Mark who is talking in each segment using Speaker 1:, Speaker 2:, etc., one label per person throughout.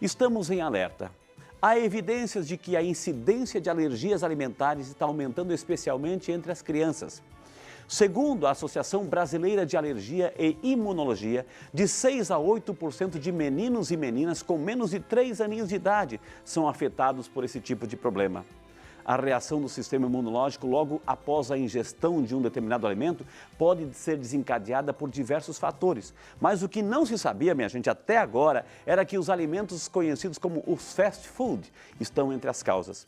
Speaker 1: Estamos em alerta. Há evidências de que a incidência de alergias alimentares está aumentando especialmente entre as crianças. Segundo a Associação Brasileira de Alergia e Imunologia, de 6 a 8% de meninos e meninas com menos de 3 aninhos de idade são afetados por esse tipo de problema. A reação do sistema imunológico logo após a ingestão de um determinado alimento pode ser desencadeada por diversos fatores. Mas o que não se sabia, minha gente, até agora, era que os alimentos conhecidos como os fast food estão entre as causas.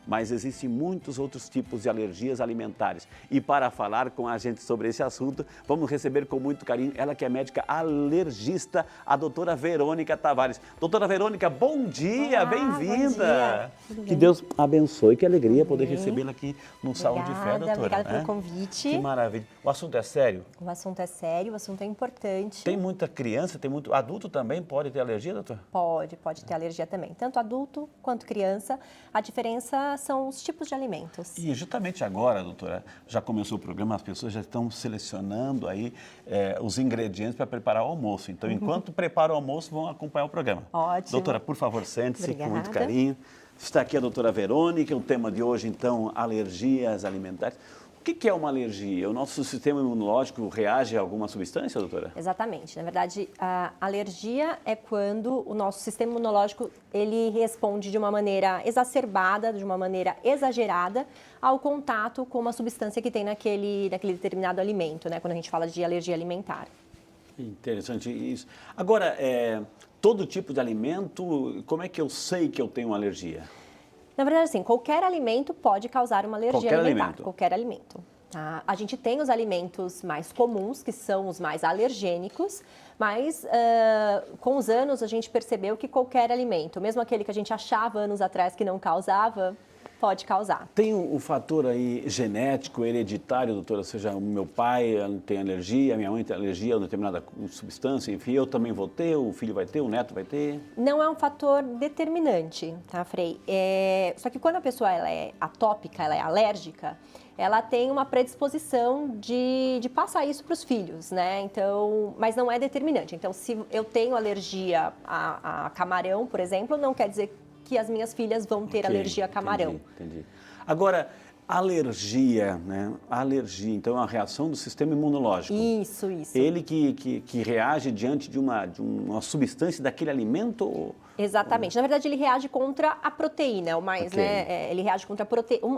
Speaker 1: Mas existem muitos outros tipos de alergias alimentares. E para falar com a gente sobre esse assunto, vamos receber com muito carinho ela que é médica alergista, a doutora Verônica Tavares. Doutora Verônica, bom dia, bem-vinda! Que Deus abençoe, que alegria poder recebê-la aqui no Salão de Fé, doutora.
Speaker 2: Obrigada pelo convite.
Speaker 1: Que maravilha. O assunto é sério?
Speaker 2: O assunto é sério, o assunto é importante.
Speaker 1: Tem muita criança, tem muito adulto também pode ter alergia, doutora?
Speaker 2: Pode ter alergia também, tanto adulto quanto criança. A diferença são os tipos de alimentos.
Speaker 1: E justamente agora, doutora, já começou o programa, as pessoas já estão selecionando aí os ingredientes para preparar o almoço. Então, enquanto prepara o almoço, vão acompanhar o programa.
Speaker 2: Ótimo.
Speaker 1: Doutora, por favor, sente-se com muito
Speaker 2: Obrigada.
Speaker 1: carinho. Está aqui a doutora Verônica, o tema de hoje, então, alergias alimentares. O que é uma alergia? O nosso sistema imunológico reage a alguma substância, doutora?
Speaker 2: Exatamente. Na verdade, a alergia é quando o nosso sistema imunológico ele responde de uma maneira exacerbada, de uma maneira exagerada ao contato com uma substância que tem naquele determinado alimento, né? Quando a gente fala de alergia alimentar.
Speaker 1: Interessante isso. Agora, todo tipo de alimento, como é que eu sei que eu tenho uma alergia?
Speaker 2: Na verdade, assim, qualquer alimento pode causar uma alergia
Speaker 1: Qualquer
Speaker 2: alimentar.
Speaker 1: alimento.
Speaker 2: Qualquer alimento. Tá? A gente tem os alimentos mais comuns, que são os mais alergênicos, mas com os anos a gente percebeu que qualquer alimento, mesmo aquele que a gente achava anos atrás que não causava, pode causar.
Speaker 1: Tem o fator aí genético, hereditário, doutora? Ou seja, o meu pai tem alergia, a minha mãe tem alergia a uma determinada substância, enfim, eu também vou ter, o filho vai ter, o neto vai ter?
Speaker 2: Não é um fator determinante, tá, Frei? Só que quando a pessoa ela é atópica, ela é alérgica, ela tem uma predisposição de passar isso para os filhos, né? Então, mas não é determinante. Então, se eu tenho alergia a camarão, por exemplo, não quer dizer que as minhas filhas vão ter alergia a camarão.
Speaker 1: Entendi. Agora, alergia, né? Alergia, então é uma reação do sistema imunológico.
Speaker 2: Isso.
Speaker 1: Ele que reage diante de uma substância daquele alimento?
Speaker 2: Exatamente. Na verdade, ele reage contra a proteína, né? Ele reage contra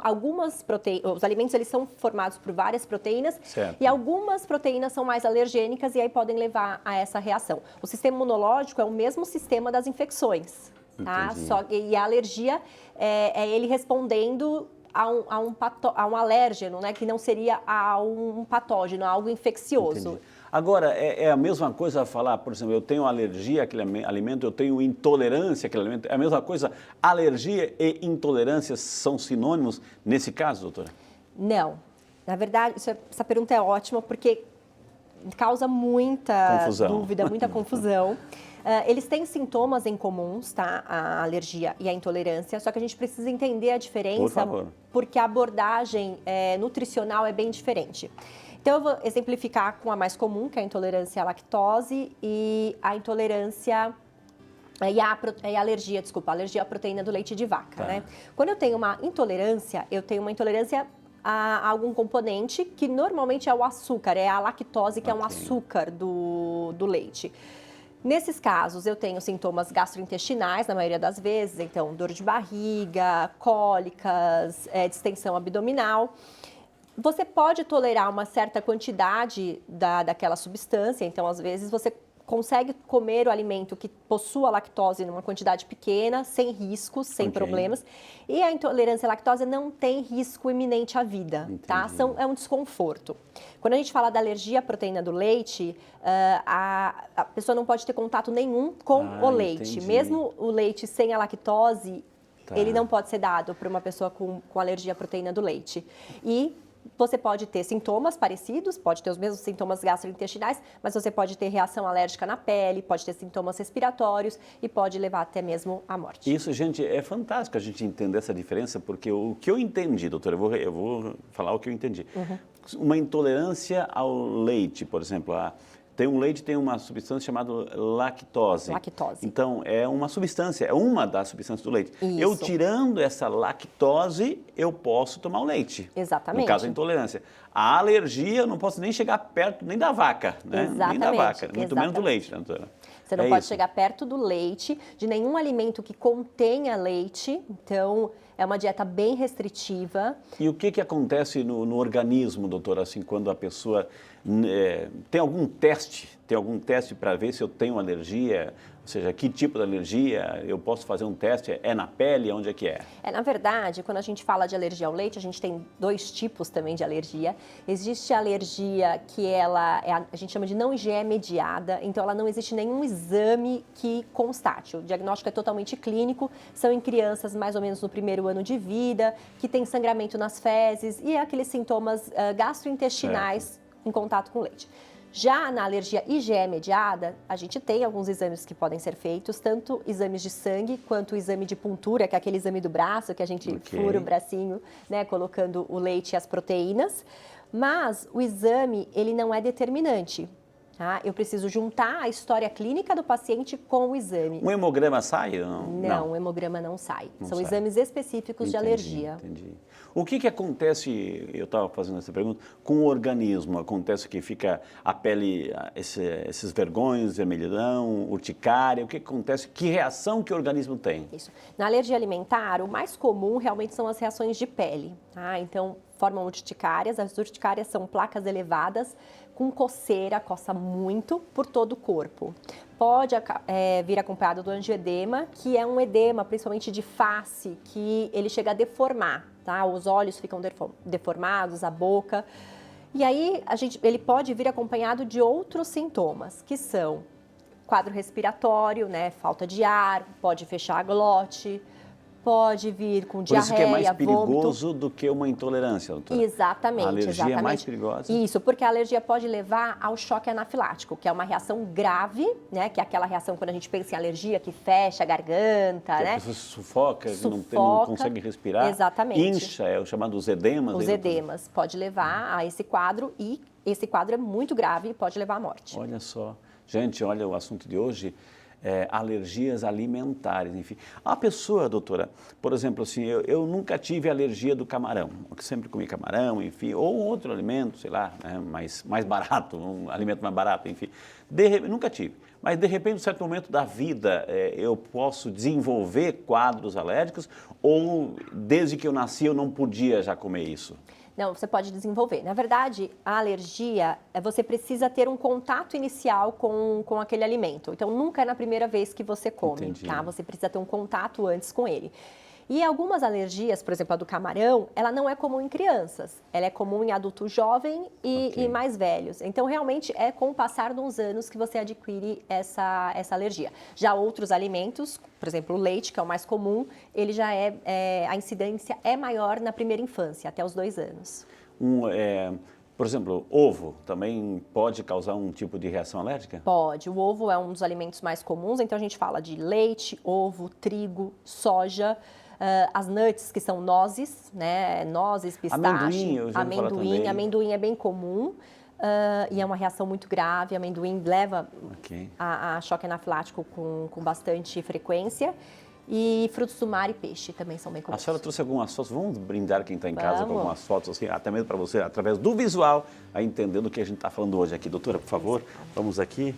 Speaker 2: algumas proteínas. Os alimentos eles são formados por várias proteínas.
Speaker 1: Certo.
Speaker 2: E algumas proteínas são mais alergênicas e aí podem levar a essa reação. O sistema imunológico é o mesmo sistema das infecções. Tá? E a alergia é ele respondendo a um alérgeno, né? Que não seria a um patógeno, a algo infeccioso.
Speaker 1: Entendi. Agora, é a mesma coisa falar, por exemplo, eu tenho alergia àquele alimento, eu tenho intolerância àquele alimento. É a mesma coisa, alergia e intolerância são sinônimos nesse caso, doutora?
Speaker 2: Não. Na verdade, essa pergunta é ótima porque causa muita dúvida, muita confusão. Eles têm sintomas em comuns, tá? A alergia e a intolerância, só que a gente precisa entender a diferença,
Speaker 1: por favor,
Speaker 2: porque a abordagem nutricional é bem diferente. Então, eu vou exemplificar com a mais comum, que é a intolerância à lactose e a intolerância alergia à proteína do leite de vaca,
Speaker 1: tá,
Speaker 2: né? Quando eu tenho uma intolerância, eu tenho uma intolerância a algum componente que normalmente é o açúcar, é a lactose, que é um açúcar do leite. Nesses casos, eu tenho sintomas gastrointestinais, na maioria das vezes, então dor de barriga, cólicas, distensão abdominal. Você pode tolerar uma certa quantidade daquela substância, então às vezes você consegue comer o alimento que possua lactose numa quantidade pequena, sem riscos, sem problemas. E a intolerância à lactose não tem risco iminente à vida, tá? É um desconforto. Quando a gente fala da alergia à proteína do leite, a pessoa não pode ter contato nenhum com o leite. Mesmo o leite sem a lactose, ele não pode ser dado para uma pessoa com alergia à proteína do leite. E você pode ter sintomas parecidos, pode ter os mesmos sintomas gastrointestinais, mas você pode ter reação alérgica na pele, pode ter sintomas respiratórios e pode levar até mesmo à morte.
Speaker 1: Isso, gente, é fantástico a gente entender essa diferença, porque o que eu entendi, doutora, eu vou falar o que eu entendi. Uma intolerância ao leite, por exemplo, tem um leite, tem uma substância chamada lactose.
Speaker 2: Lactose.
Speaker 1: Então, é uma substância, é uma das substâncias do leite.
Speaker 2: Isso.
Speaker 1: Eu tirando essa lactose, eu posso tomar o leite.
Speaker 2: Exatamente.
Speaker 1: No caso da intolerância. A alergia, eu não posso nem chegar perto nem da vaca, né?
Speaker 2: Exatamente.
Speaker 1: Nem da vaca, muito menos do leite, né, doutora?
Speaker 2: Você não pode chegar perto do leite, de nenhum alimento que contenha leite. Então, é uma dieta bem restritiva.
Speaker 1: E o que acontece no organismo, doutora, assim, quando a pessoa tem algum teste para ver se eu tenho alergia, ou seja, que tipo de alergia, eu posso fazer um teste, é na pele, onde é que é?
Speaker 2: Na verdade, quando a gente fala de alergia ao leite, a gente tem dois tipos também de alergia. Existe a alergia que a gente chama de não IgE mediada, então ela não existe nenhum exame que constate. O diagnóstico é totalmente clínico, são em crianças mais ou menos no primeiro ano de vida, que tem sangramento nas fezes e aqueles sintomas gastrointestinais em contato com o leite. Já na alergia IgE mediada, a gente tem alguns exames que podem ser feitos, tanto exames de sangue quanto o exame de puntura, que é aquele exame do braço, que a gente fura o bracinho, né, colocando o leite e as proteínas. Mas o exame, ele não é determinante. Tá? Eu preciso juntar a história clínica do paciente com o exame.
Speaker 1: Um hemograma sai?
Speaker 2: Não, o hemograma não sai. São
Speaker 1: sai.
Speaker 2: Exames específicos de alergia.
Speaker 1: Entendi. O que acontece, eu estava fazendo essa pergunta, com o organismo? Acontece que fica a pele, esses vergões, vermelhidão, urticária, o que acontece? Que reação que o organismo tem?
Speaker 2: Isso. Na alergia alimentar, o mais comum realmente são as reações de pele. Tá? Então, formam urticárias. As urticárias são placas elevadas com coceira, coça muito por todo o corpo. Pode vir acompanhado do angioedema, que é um edema, principalmente de face, que ele chega a deformar, tá? Os olhos ficam deformados, a boca. E aí, ele pode vir acompanhado de outros sintomas, que são quadro respiratório, né? Falta de ar, pode fechar a glote, pode vir com diarreia,
Speaker 1: vômito. Por isso que é mais perigoso
Speaker 2: vômito.
Speaker 1: do que uma intolerância, doutora.
Speaker 2: Exatamente.
Speaker 1: A alergia é mais perigosa?
Speaker 2: Isso, porque a alergia pode levar ao choque anafilático, que é uma reação grave, né? Que é aquela reação quando a gente pensa em alergia, que fecha a garganta,
Speaker 1: que
Speaker 2: né?
Speaker 1: a pessoa se sufoca, não consegue respirar.
Speaker 2: Exatamente.
Speaker 1: Incha, é o chamado os edemas.
Speaker 2: Os edemas pode levar a esse quadro e esse quadro é muito grave e pode levar à morte.
Speaker 1: Olha só. Gente, olha o assunto de hoje. Alergias alimentares, enfim. A pessoa, doutora, por exemplo, assim, eu nunca tive alergia do camarão, eu sempre comi camarão, enfim, ou outro alimento, sei lá, né, mais barato, um alimento mais barato, enfim. Nunca tive. Mas, de repente, em um certo momento da vida, eu posso desenvolver quadros alérgicos ou, desde que eu nasci, eu não podia já comer isso?
Speaker 2: Não, você pode desenvolver. Na verdade, a alergia, você precisa ter um contato inicial com aquele alimento. Então, nunca é na primeira vez que você come,
Speaker 1: Entendi.
Speaker 2: tá? Você precisa ter um contato antes com ele. E algumas alergias, por exemplo, a do camarão, ela não é comum em crianças. Ela é comum em adulto jovem e mais velhos. Então, realmente, é com o passar de uns anos que você adquire essa alergia. Já outros alimentos, por exemplo, o leite, que é o mais comum, ele já a incidência é maior na primeira infância, até os 2 anos.
Speaker 1: Por exemplo, ovo também pode causar um tipo de reação alérgica?
Speaker 2: Pode. O ovo é um dos alimentos mais comuns, então a gente fala de leite, ovo, trigo, soja, as nuts, que são nozes, né? Nozes, pistache, amendoim é bem comum. E é uma reação muito grave, amendoim leva a choque anafilático com bastante frequência. E frutos do mar e peixe também são bem comuns.
Speaker 1: A senhora trouxe algumas fotos, vamos brindar quem está em casa com algumas fotos, assim, até mesmo para você, através do visual, a entender do que a gente está falando hoje aqui. Doutora, por favor, vamos aqui.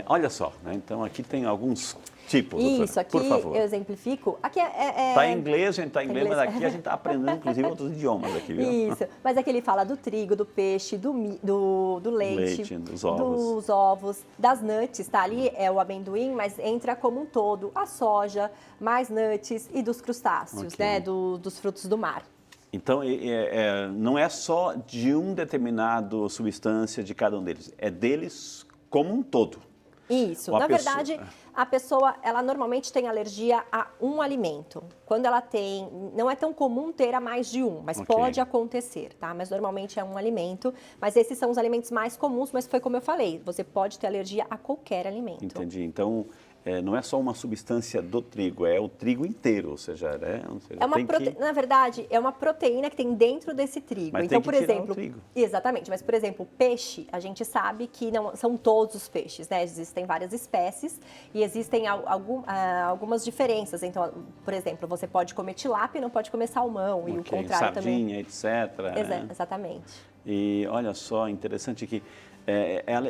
Speaker 1: Olha só, né? Então aqui tem alguns tipos, doutora,
Speaker 2: isso, aqui
Speaker 1: por favor.
Speaker 2: eu exemplifico. Aqui
Speaker 1: Está em inglês, a gente está em inglês, mas aqui a gente está aprendendo, inclusive, outros idiomas aqui, viu?
Speaker 2: Isso, mas aqui ele fala do trigo, do peixe, do leite,
Speaker 1: dos
Speaker 2: ovos, das nuts, tá? Ali é o amendoim, mas entra como um todo a soja, mais nuts e dos crustáceos, né? Dos frutos do mar.
Speaker 1: Então, não é só de um determinado substância de cada um deles, é deles como um todo.
Speaker 2: Isso. Na verdade, a pessoa, ela normalmente tem alergia a um alimento. Quando ela tem, não é tão comum ter a mais de um, mas pode acontecer, tá? Mas normalmente é um alimento. Mas esses são os alimentos mais comuns, mas foi como eu falei, você pode ter alergia a qualquer alimento.
Speaker 1: Entendi. Então, não é só uma substância do trigo, é o trigo inteiro, ou seja, né? Ou seja,
Speaker 2: É uma Na verdade, é uma proteína que tem dentro desse trigo.
Speaker 1: Mas
Speaker 2: então,
Speaker 1: tem que
Speaker 2: por
Speaker 1: tirar
Speaker 2: exemplo,
Speaker 1: o trigo.
Speaker 2: Exatamente, mas por exemplo, peixe, a gente sabe que não são todos os peixes, né? Existem várias espécies e existem algumas diferenças. Então, por exemplo, você pode comer tilápia e não pode comer salmão, e o contrário
Speaker 1: sardinha,
Speaker 2: também.
Speaker 1: etc.
Speaker 2: Exatamente.
Speaker 1: E olha só, interessante que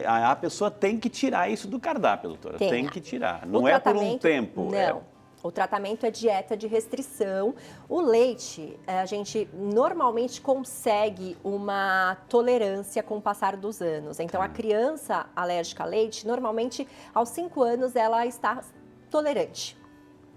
Speaker 1: a pessoa tem que tirar isso do cardápio, doutora. Tem que tirar. Não é por um tempo.
Speaker 2: Não. O tratamento é dieta de restrição. O leite, a gente normalmente consegue uma tolerância com o passar dos anos. Então, a criança alérgica a leite, normalmente, aos 5 anos, ela está tolerante.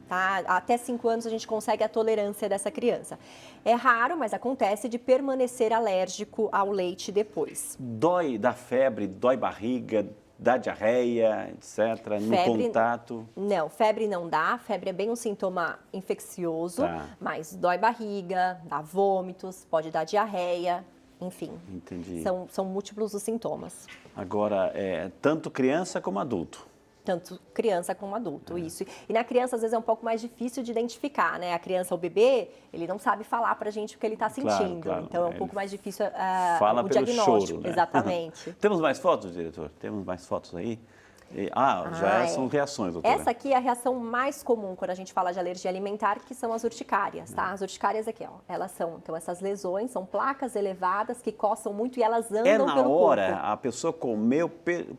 Speaker 2: Tá? Até 5 anos a gente consegue a tolerância dessa criança. É raro, mas acontece de permanecer alérgico ao leite depois.
Speaker 1: Dói da febre, dói barriga, dá diarreia, etc., no contato?
Speaker 2: Não, febre não dá. Febre é bem um sintoma infeccioso, mas dói barriga, dá vômitos, pode dar diarreia, enfim.
Speaker 1: Entendi.
Speaker 2: São múltiplos os sintomas.
Speaker 1: Agora, tanto criança como adulto?
Speaker 2: Tanto criança como adulto, isso. E na criança, às vezes, é um pouco mais difícil de identificar, né? A criança, o bebê, ele não sabe falar pra gente o que ele está sentindo.
Speaker 1: Claro,
Speaker 2: então, é um pouco mais difícil
Speaker 1: fala
Speaker 2: o
Speaker 1: pelo
Speaker 2: diagnóstico.
Speaker 1: choro, né?
Speaker 2: Exatamente.
Speaker 1: Temos mais fotos, diretor? Temos mais fotos aí? São reações, doutora.
Speaker 2: Essa aqui é a reação mais comum quando a gente fala de alergia alimentar, que são as urticárias, tá? As urticárias aqui, ó, elas são, então essas lesões são placas elevadas que coçam muito e elas andam pelo corpo.
Speaker 1: Na hora, a pessoa comeu,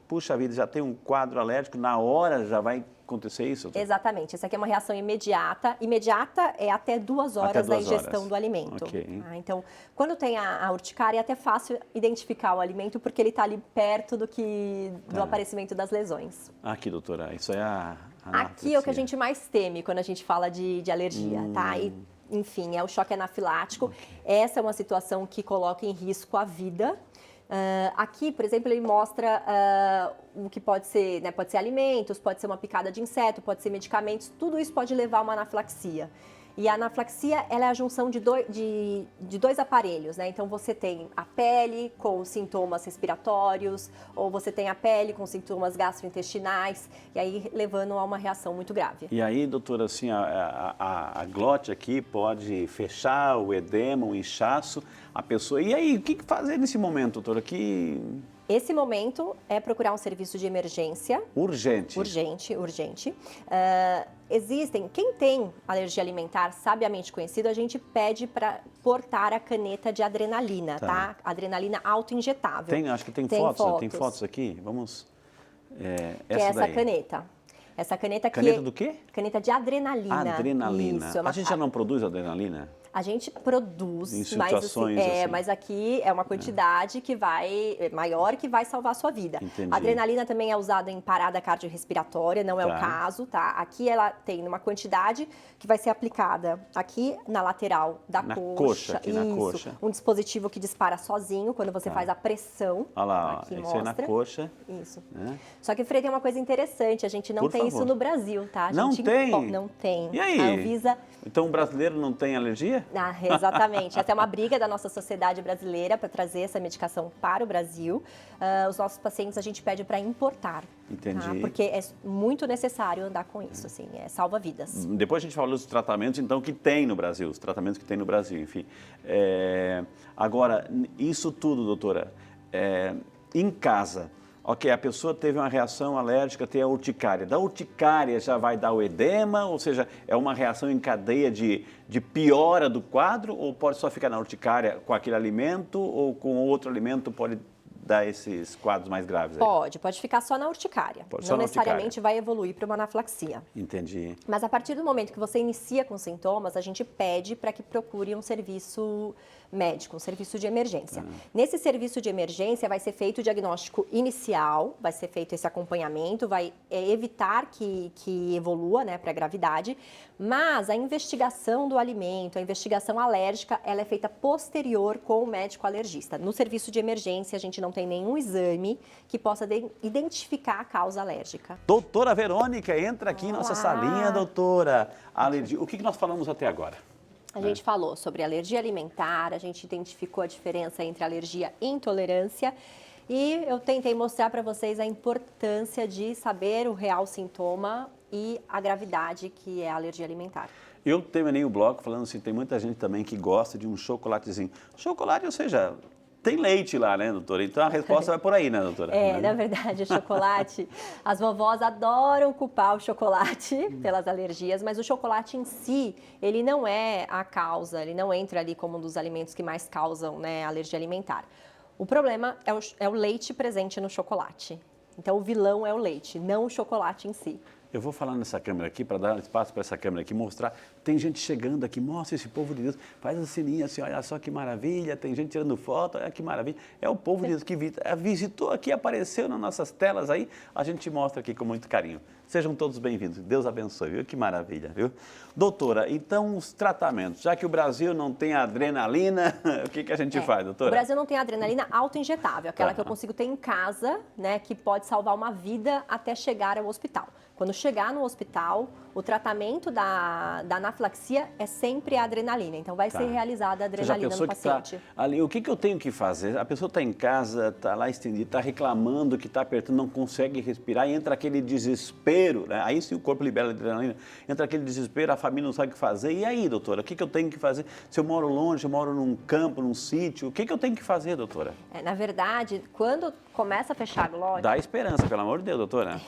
Speaker 1: puxa vida, já tem um quadro alérgico, na hora já vai acontecer isso? Doutora?
Speaker 2: Exatamente, essa aqui é uma reação imediata. Imediata é até 2 horas da ingestão do alimento.
Speaker 1: Okay.
Speaker 2: Então, quando tem a urticária, é até fácil identificar o alimento, porque ele está ali perto do aparecimento das lesões.
Speaker 1: Aqui, doutora, isso é a
Speaker 2: aqui é o que a gente mais teme quando a gente fala de alergia, tá? E, enfim, é o choque anafilático. Essa é uma situação que coloca em risco a vida. Aqui, por exemplo, ele mostra o que pode ser, né? Pode ser alimentos, pode ser uma picada de inseto, pode ser medicamentos, tudo isso pode levar a uma anafilaxia. E a anafilaxia, ela é a junção de dois aparelhos, né? Então, você tem a pele com sintomas respiratórios, ou você tem a pele com sintomas gastrointestinais, e aí levando a uma reação muito grave.
Speaker 1: E aí, doutora, assim, a glote aqui pode fechar, o edema, o inchaço, a pessoa... E aí, o que fazer nesse momento, doutora?
Speaker 2: Esse momento é procurar um serviço de emergência.
Speaker 1: Urgente.
Speaker 2: Urgente. Quem tem alergia alimentar sabiamente conhecido, a gente pede para portar a caneta de adrenalina, tá? Adrenalina autoinjetável.
Speaker 1: Acho que tem fotos. Tem fotos aqui? Vamos...
Speaker 2: essa caneta. Essa caneta aqui...
Speaker 1: Caneta do quê?
Speaker 2: Caneta de adrenalina.
Speaker 1: Adrenalina.
Speaker 2: Isso,
Speaker 1: a gente já não produz adrenalina?
Speaker 2: A gente produz,
Speaker 1: em situações assim.
Speaker 2: Mas aqui é uma quantidade maior que vai salvar a sua vida.
Speaker 1: Entendi.
Speaker 2: A adrenalina também é usada em parada cardiorrespiratória, não é o caso, tá? Aqui ela tem uma quantidade que vai ser aplicada aqui na lateral da coxa.
Speaker 1: Aqui na coxa.
Speaker 2: Um dispositivo que dispara sozinho quando você faz a pressão.
Speaker 1: Olha lá,
Speaker 2: aqui
Speaker 1: isso
Speaker 2: mostra.
Speaker 1: aí na coxa.
Speaker 2: Isso. Só que, Frei, tem uma coisa interessante, a gente não tem isso no Brasil, tá?
Speaker 1: Não tem?
Speaker 2: Não tem.
Speaker 1: E aí?
Speaker 2: A Anvisa...
Speaker 1: Então o brasileiro não tem alergia?
Speaker 2: Exatamente. Essa é uma briga da nossa sociedade brasileira para trazer essa medicação para o Brasil. Os nossos pacientes a gente pede para importar.
Speaker 1: Entendi.
Speaker 2: Tá? Porque é muito necessário andar com isso, assim, salva vidas.
Speaker 1: Depois a gente fala dos tratamentos, então, que tem no Brasil, os tratamentos que tem no Brasil, enfim. Agora, isso tudo, doutora, em casa... Ok, a pessoa teve uma reação alérgica, tem a urticária. Da urticária já vai dar o edema, ou seja, é uma reação em cadeia de piora do quadro, ou pode só ficar na urticária com aquele alimento, ou com outro alimento pode dar esses quadros mais graves?
Speaker 2: Pode ficar só na urticária. Não necessariamente vai evoluir para uma anafilaxia.
Speaker 1: Entendi.
Speaker 2: Mas a partir do momento que você inicia com sintomas, a gente pede para que procure um serviço médico, um serviço de emergência. Nesse serviço de emergência vai ser feito o diagnóstico inicial, vai ser feito esse acompanhamento, vai evitar que evolua, né, para a gravidade, mas a investigação do alimento, a investigação alérgica, ela é feita posterior com o médico alergista. No serviço de emergência, a gente não tem nenhum exame que possa identificar a causa alérgica.
Speaker 1: Doutora Verônica, entra aqui em nossa salinha, doutora. Alergia. O que nós falamos até agora?
Speaker 2: A gente falou sobre alergia alimentar, a gente identificou a diferença entre alergia e intolerância e eu tentei mostrar para vocês a importância de saber o real sintoma e a gravidade, que é a alergia alimentar.
Speaker 1: Eu terminei o bloco falando assim, tem muita gente também que gosta de um chocolatezinho. Chocolate, ou seja, tem leite lá, né, doutora? Então a resposta vai por aí, né, doutora?
Speaker 2: Na verdade, o chocolate, as vovós adoram culpar o chocolate pelas alergias, mas o chocolate em si, ele não é a causa, ele não entra ali como um dos alimentos que mais causam, né, alergia alimentar. O problema é o leite presente no chocolate. Então o vilão é o leite, não o chocolate em si.
Speaker 1: Eu vou falar nessa câmera aqui, para dar espaço para essa câmera aqui, mostrar. Tem gente chegando aqui, mostra esse povo de Deus, faz a sininha assim, olha só que maravilha, tem gente tirando foto, olha que maravilha. É o povo de Deus que visitou aqui, apareceu nas nossas telas aí, a gente mostra aqui com muito carinho. Sejam todos bem-vindos, Deus abençoe, viu? Que maravilha, viu? Doutora, então os tratamentos, já que o Brasil não tem adrenalina, o que a gente faz, doutora?
Speaker 2: O Brasil não tem adrenalina autoinjetável, aquela que eu consigo ter em casa, né, que pode salvar uma vida até chegar ao hospital. Quando chegar no hospital, o tratamento da anafilaxia é sempre a adrenalina. Então, vai ser realizada a adrenalina no paciente.
Speaker 1: Ali, o que eu tenho que fazer? A pessoa está em casa, está lá estendida, está reclamando que está apertando, não consegue respirar, e entra aquele desespero, né? Aí sim o corpo libera a adrenalina, entra aquele desespero, a família não sabe o que fazer. E aí, doutora, o que eu tenho que fazer? Se eu moro longe, eu moro num campo, num sítio, o que eu tenho que fazer, doutora?
Speaker 2: Na verdade, quando começa a fechar glote...
Speaker 1: Dá esperança, pelo amor de Deus, doutora.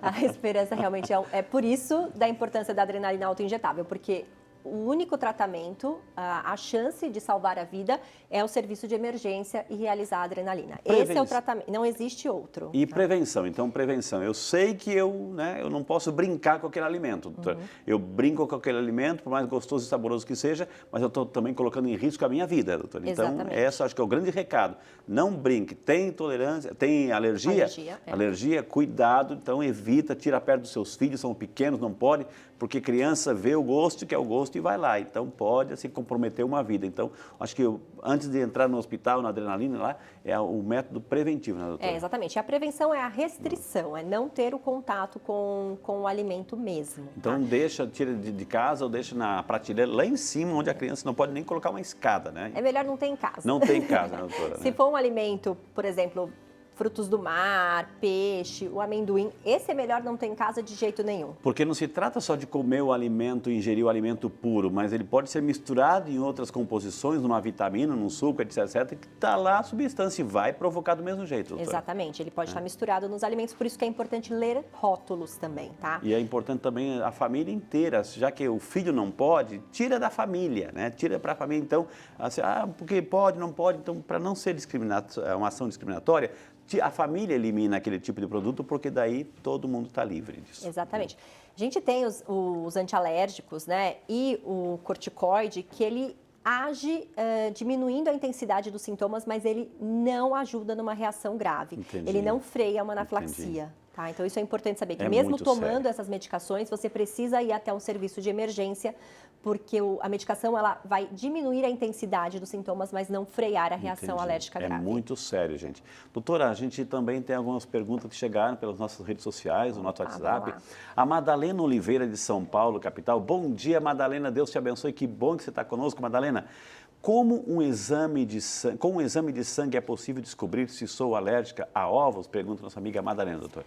Speaker 2: A esperança realmente é por isso da importância da adrenalina autoinjetável, porque o único tratamento, a chance de salvar a vida é o serviço de emergência e realizar a adrenalina. Esse é o tratamento, não existe outro.
Speaker 1: E prevenção, então prevenção. Eu sei que eu não posso brincar com aquele alimento, doutora. Eu brinco com aquele alimento, por mais gostoso e saboroso que seja, mas eu estou também colocando em risco a minha vida, doutora. Então, esse acho que é o grande recado. Não brinque. Tem intolerância, tem alergia? Alergia, cuidado, então evita, tira perto dos seus filhos, são pequenos, não pode, porque criança vê o gosto, que é o gosto, e vai lá. Então, pode assim, comprometer uma vida. Então, acho que antes de entrar no hospital, na adrenalina, lá, é o método preventivo, né, doutora?
Speaker 2: Exatamente. A prevenção é a restrição, é não ter o contato com o alimento mesmo.
Speaker 1: Então, tira de casa ou deixa na prateleira lá em cima, onde a criança não pode nem colocar uma escada, né?
Speaker 2: É melhor não ter em casa.
Speaker 1: Não tem em casa, né, doutora?
Speaker 2: Se for um alimento, por exemplo, frutos do mar, peixe, o amendoim, esse é melhor não ter em casa de jeito nenhum.
Speaker 1: Porque não se trata só de comer o alimento, ingerir o alimento puro, mas ele pode ser misturado em outras composições, numa vitamina, num suco, etc, que está lá a substância e vai provocar do mesmo jeito, doutora.
Speaker 2: Exatamente, ele pode estar misturado nos alimentos, por isso que é importante ler rótulos também, tá?
Speaker 1: E é importante também a família inteira, já que o filho não pode, tira da família, né? Tira para a família, então, assim, porque pode, não pode, então, para não ser uma ação discriminatória, a família elimina aquele tipo de produto, porque daí todo mundo está livre disso.
Speaker 2: Exatamente. A gente tem os antialérgicos, né, e o corticoide, que ele age diminuindo a intensidade dos sintomas, mas ele não ajuda numa reação grave.
Speaker 1: Entendi.
Speaker 2: Ele não freia uma anafilaxia. Tá? Então, isso é importante saber, que
Speaker 1: É
Speaker 2: mesmo
Speaker 1: muito
Speaker 2: tomando
Speaker 1: sério.
Speaker 2: essas medicações, você precisa ir até um serviço de emergência, porque a medicação ela vai diminuir a intensidade dos sintomas, mas não frear a reação alérgica grave.
Speaker 1: É muito sério, gente. Doutora, a gente também tem algumas perguntas que chegaram pelas nossas redes sociais, no nosso WhatsApp. A Madalena Oliveira, de São Paulo, capital. Bom dia, Madalena. Deus te abençoe. Que bom que você está conosco, Madalena. Com um exame de sangue é possível descobrir se sou alérgica a ovos? Pergunta nossa amiga Madalena, doutora.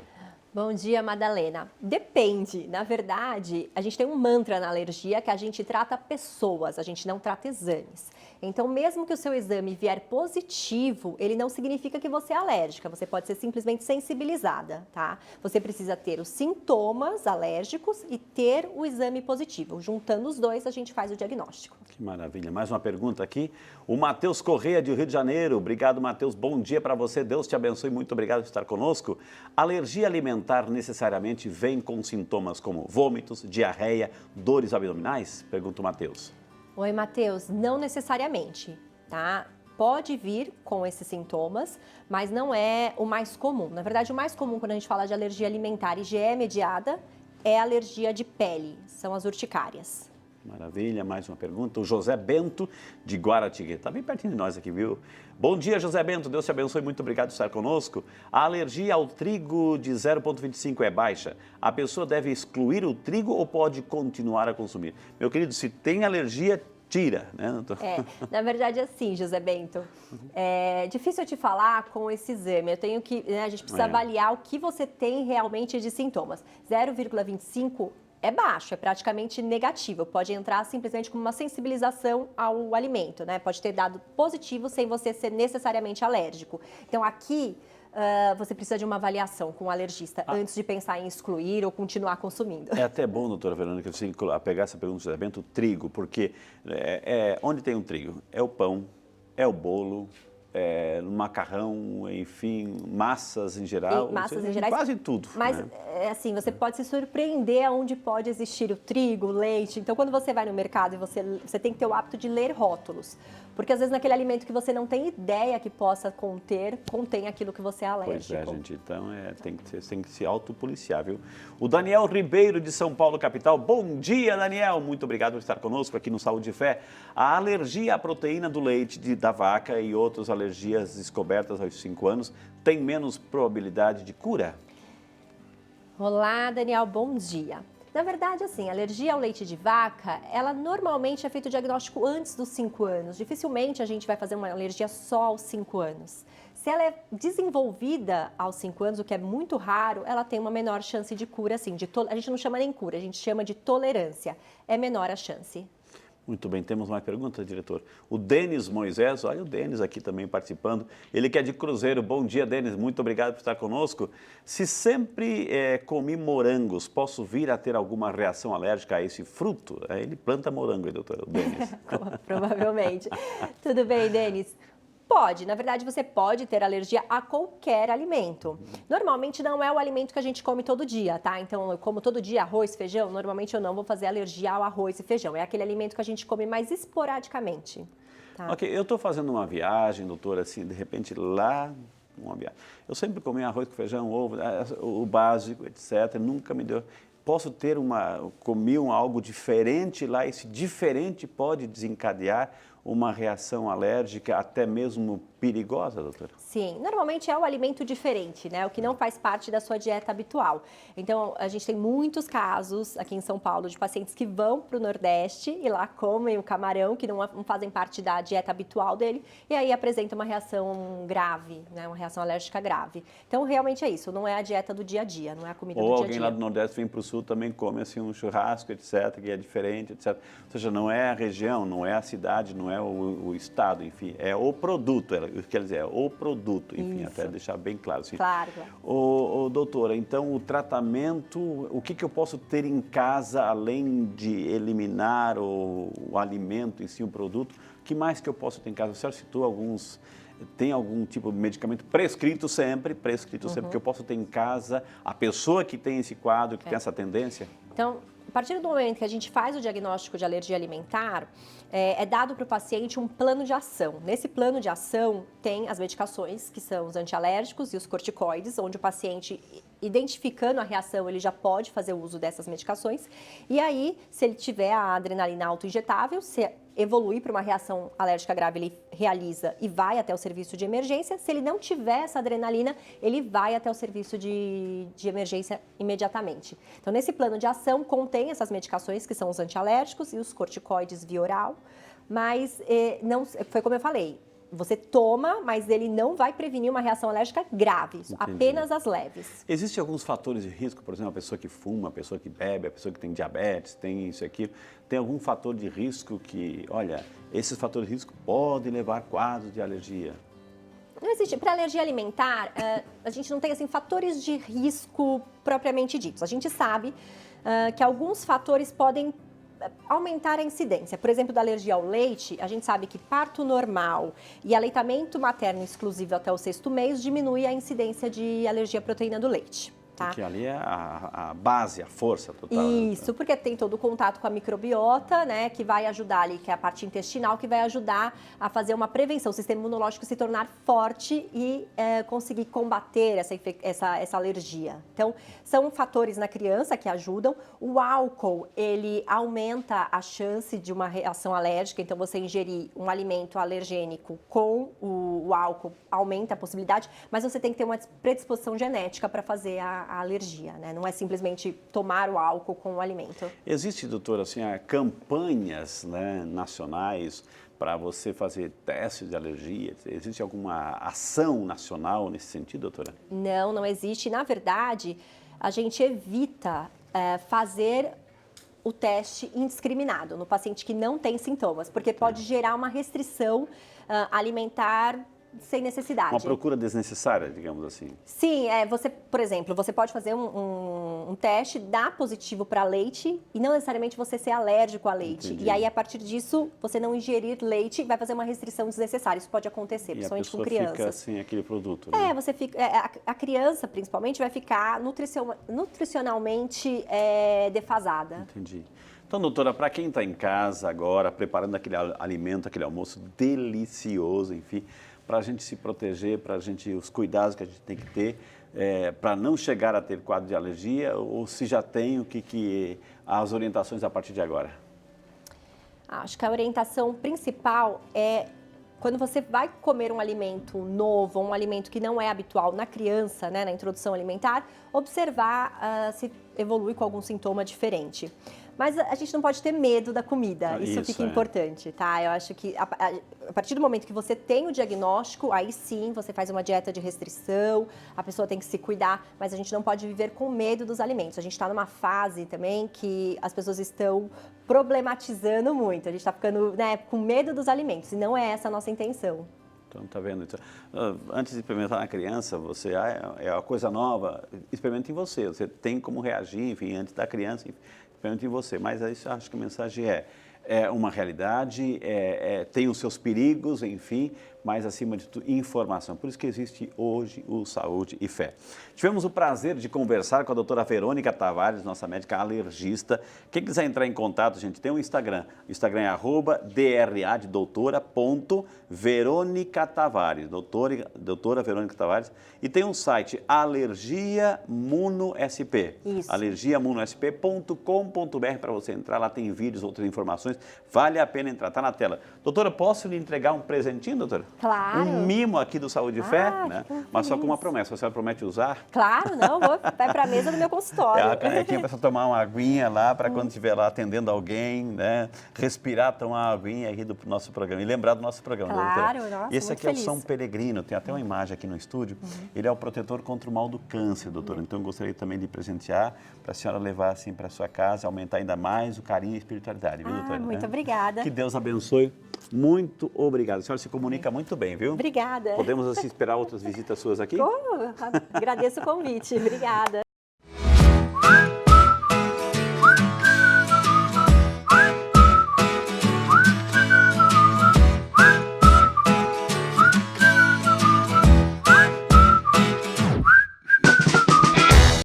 Speaker 2: Bom dia, Madalena. Depende. Na verdade, a gente tem um mantra na alergia que a gente trata pessoas, a gente não trata exames. Então, mesmo que o seu exame vier positivo, ele não significa que você é alérgica. Você pode ser simplesmente sensibilizada, tá? Você precisa ter os sintomas alérgicos e ter o exame positivo. Juntando os dois, a gente faz o diagnóstico.
Speaker 1: Que maravilha. Mais uma pergunta aqui. O Matheus Correia, de Rio de Janeiro. Obrigado, Matheus. Bom dia para você. Deus te abençoe. Muito obrigado por estar conosco. Alergia alimentar necessariamente vem com sintomas como vômitos, diarreia, dores abdominais? Pergunta o Matheus.
Speaker 2: Oi, Matheus. Não necessariamente, tá? Pode vir com esses sintomas, mas não é o mais comum. Na verdade, o mais comum quando a gente fala de alergia alimentar e GE mediada é a alergia de pele, são as urticárias.
Speaker 1: Maravilha, mais uma pergunta. O José Bento, de Guaratinguetá. Está bem pertinho de nós aqui, viu? Bom dia, José Bento. Deus te abençoe. Muito obrigado por estar conosco. A alergia ao trigo de 0,25 é baixa. A pessoa deve excluir o trigo ou pode continuar a consumir? Meu querido, se tem alergia, tira, né, doutor?
Speaker 2: Na verdade, assim, José Bento, é difícil eu te falar com esse exame. Eu tenho que, né, a gente precisa avaliar o que você tem realmente de sintomas. 0,25 é baixo, é praticamente negativo. Pode entrar simplesmente como uma sensibilização ao alimento, né? Pode ter dado positivo sem você ser necessariamente alérgico. Então, aqui, você precisa de uma avaliação com o alergista antes de pensar em excluir ou continuar consumindo.
Speaker 1: É até bom, doutora Verônica, assim, pegar essa pergunta do José Bento, o trigo, porque onde tem o trigo? É o pão, é o bolo, é o macarrão, enfim, massas em geral.
Speaker 2: Massas em geral.
Speaker 1: Quase tudo.
Speaker 2: Mas,
Speaker 1: né?
Speaker 2: assim, você pode se surpreender aonde pode existir o trigo, o leite. Então, quando você vai no mercado e você tem que ter o hábito de ler rótulos. Porque, às vezes, naquele alimento que você não tem ideia que possa conter, contém aquilo que você é alérgico.
Speaker 1: Pois é, gente. Então, tem que se autopoliciar, viu? O Daniel Ribeiro, de São Paulo, capital. Bom dia, Daniel. Muito obrigado por estar conosco aqui no Saúde e Fé. A alergia à proteína do leite da vaca e outras alergias descobertas aos 5 anos tem menos probabilidade de cura?
Speaker 2: Olá, Daniel, bom dia. Na verdade, assim, a alergia ao leite de vaca, ela normalmente é feito o diagnóstico antes dos 5 anos. Dificilmente a gente vai fazer uma alergia só aos 5 anos. Se ela é desenvolvida aos 5 anos, o que é muito raro, ela tem uma menor chance de cura, assim. A gente não chama nem cura, a gente chama de tolerância. É menor a chance.
Speaker 1: Muito bem, temos mais perguntas, diretor. O Denis Moisés, olha o Denis aqui também participando. Ele que é de Cruzeiro. Bom dia, Denis, muito obrigado por estar conosco. Se sempre comi morangos, posso vir a ter alguma reação alérgica a esse fruto? Ele planta morango, doutor, o Denis.
Speaker 2: Provavelmente. Tudo bem, Denis? Pode, na verdade você pode ter alergia a qualquer alimento. Normalmente não é o alimento que a gente come todo dia, tá? Então eu como todo dia arroz, feijão, normalmente eu não vou fazer alergia ao arroz e feijão. É aquele alimento que a gente come mais esporadicamente. Tá?
Speaker 1: Ok, eu estou fazendo uma viagem, doutor, assim, de repente lá, uma viagem. Eu sempre comi arroz com feijão, ovo, o básico, etc. Nunca me deu. Posso ter comi algo diferente lá, esse diferente pode desencadear uma reação alérgica, até mesmo perigosa, doutora?
Speaker 2: Sim, normalmente é o alimento diferente, né? O que não faz parte da sua dieta habitual. Então, a gente tem muitos casos aqui em São Paulo de pacientes que vão para o Nordeste e lá comem o camarão, que não fazem parte da dieta habitual dele, e aí apresenta uma reação grave, né? Uma reação alérgica grave. Então, realmente é isso, não é a dieta do dia a dia, não é a comida do dia a dia.
Speaker 1: Ou alguém lá do Nordeste vem para o Sul também come assim um churrasco, etc., que é diferente, etc. Ou seja, não é a região, não é a cidade, não é o estado, enfim, é o produto, quer dizer, é o produto, enfim,
Speaker 2: isso.
Speaker 1: Até deixar bem claro. Assim.
Speaker 2: Claro, claro.
Speaker 1: Doutora, então o tratamento, o que eu posso ter em casa, além de eliminar o alimento em si, o produto, o que mais que eu posso ter em casa? O senhor citou alguns... Tem algum tipo de medicamento prescrito sempre que eu posso ter em casa, a pessoa que tem esse quadro, que tem essa tendência?
Speaker 2: Então, a partir do momento que a gente faz o diagnóstico de alergia alimentar, é dado para o paciente um plano de ação. Nesse plano de ação tem as medicações, que são os antialérgicos e os corticoides, onde o paciente, identificando a reação, ele já pode fazer uso dessas medicações. E aí, se ele tiver a adrenalina autoinjetável, se evoluir para uma reação alérgica grave, ele realiza e vai até o serviço de emergência. Se ele não tiver essa adrenalina, ele vai até o serviço de emergência imediatamente. Então, nesse plano de ação, contém essas medicações, que são os antialérgicos e os corticoides via oral, mas não, foi como eu falei, você toma, mas ele não vai prevenir uma reação alérgica grave, apenas as leves.
Speaker 1: Existem alguns fatores de risco, por exemplo, a pessoa que fuma, a pessoa que bebe, a pessoa que tem diabetes, tem isso e aquilo. Tem algum fator de risco que, olha, esses fatores de risco podem levar a quadros de alergia?
Speaker 2: Não existe. Para alergia alimentar, a gente não tem assim, fatores de risco propriamente ditos. A gente sabe que alguns fatores podem aumentar a incidência. Por exemplo, da alergia ao leite, a gente sabe que parto normal e aleitamento materno exclusivo até o 6º mês diminui a incidência de alergia à proteína do leite. Tá?
Speaker 1: Porque ali é a base, a força total.
Speaker 2: Isso, porque tem todo o contato com a microbiota, né, que vai ajudar ali, que é a parte intestinal, que vai ajudar a fazer uma prevenção, o sistema imunológico se tornar forte e conseguir combater essa alergia. Então, são fatores na criança que ajudam. O álcool, ele aumenta a chance de uma reação alérgica, então você ingerir um alimento alergênico com o álcool aumenta a possibilidade, mas você tem que ter uma predisposição genética para fazer a a alergia, né? Não é simplesmente tomar o álcool com o alimento.
Speaker 1: Existe, doutora, assim, campanhas, né, nacionais para você fazer testes de alergia? Existe alguma ação nacional nesse sentido, doutora?
Speaker 2: Não, não existe. Na verdade, a gente evita fazer o teste indiscriminado no paciente que não tem sintomas, porque pode gerar uma restrição alimentar sem necessidade.
Speaker 1: Uma procura desnecessária, digamos assim.
Speaker 2: Sim, você, por exemplo, você pode fazer um teste, dar positivo para leite e não necessariamente você ser alérgico a leite.
Speaker 1: Entendi.
Speaker 2: E aí, a partir disso, você não ingerir leite vai fazer uma restrição desnecessária. Isso pode acontecer, principalmente com crianças.
Speaker 1: E a pessoa fica sem aquele produto, né?
Speaker 2: Você fica, a criança, principalmente, vai ficar nutricionalmente defasada.
Speaker 1: Entendi. Então, doutora, para quem está em casa agora, preparando aquele alimento, aquele almoço delicioso, enfim, para a gente se proteger, para a gente, os cuidados que a gente tem que ter, para não chegar a ter quadro de alergia, ou se já tem, as orientações a partir de agora?
Speaker 2: Acho que a orientação principal é quando você vai comer um alimento novo, um alimento que não é habitual na criança, né, na introdução alimentar, observar se evolui com algum sintoma diferente. Mas a gente não pode ter medo da comida, isso fica importante, tá? Eu acho que a partir do momento que você tem o diagnóstico, aí sim você faz uma dieta de restrição, a pessoa tem que se cuidar, mas a gente não pode viver com medo dos alimentos. A gente está numa fase também que as pessoas estão problematizando muito, a gente está ficando, né, com medo dos alimentos, e não é essa a nossa intenção.
Speaker 1: Então, tá vendo? Então, antes de experimentar na criança, você é uma coisa nova, experimente em você. Você tem como reagir, enfim, antes da criança, experimente em você. Mas aí eu acho que a mensagem é uma realidade, tem os seus perigos, enfim, mas acima de tudo, informação. Por isso que existe hoje o Saúde e Fé. Tivemos o prazer de conversar com a doutora Verônica Tavares, nossa médica alergista. Quem quiser entrar em contato, gente, tem um Instagram. O Instagram é @DRA de doutora.Verônica Tavares, doutora Verônica Tavares. E tem um site, Alergia Muno SP.
Speaker 2: Isso.
Speaker 1: alergiamunosp.com.br para você entrar. Lá tem vídeos, outras informações. Vale a pena entrar, tá na tela. Doutora, posso lhe entregar um presentinho, doutora?
Speaker 2: Claro.
Speaker 1: Um mimo aqui do Saúde e Fé, né? Mas só com uma promessa. Você promete usar?
Speaker 2: Claro, não, vai para a mesa do meu consultório.
Speaker 1: É a canequinha para você tomar uma aguinha lá, para quando estiver lá atendendo alguém, né? Respirar, tomar uma aguinha aqui do nosso programa. E lembrar do nosso programa,
Speaker 2: claro,
Speaker 1: doutora.
Speaker 2: Nossa,
Speaker 1: esse aqui é o
Speaker 2: feliz.
Speaker 1: São Peregrino, tem até uma imagem aqui no estúdio. Ele é o protetor contra o mal do câncer, doutora. Então, eu gostaria também de presentear, para a senhora levar assim para sua casa, aumentar ainda mais o carinho e a espiritualidade, viu, doutora?
Speaker 2: Muito obrigada.
Speaker 1: Que Deus abençoe. Muito obrigado. A senhora se comunica muito bem, viu?
Speaker 2: Obrigada.
Speaker 1: Podemos assim esperar outras visitas suas aqui?
Speaker 2: Agradeço o convite. Obrigada.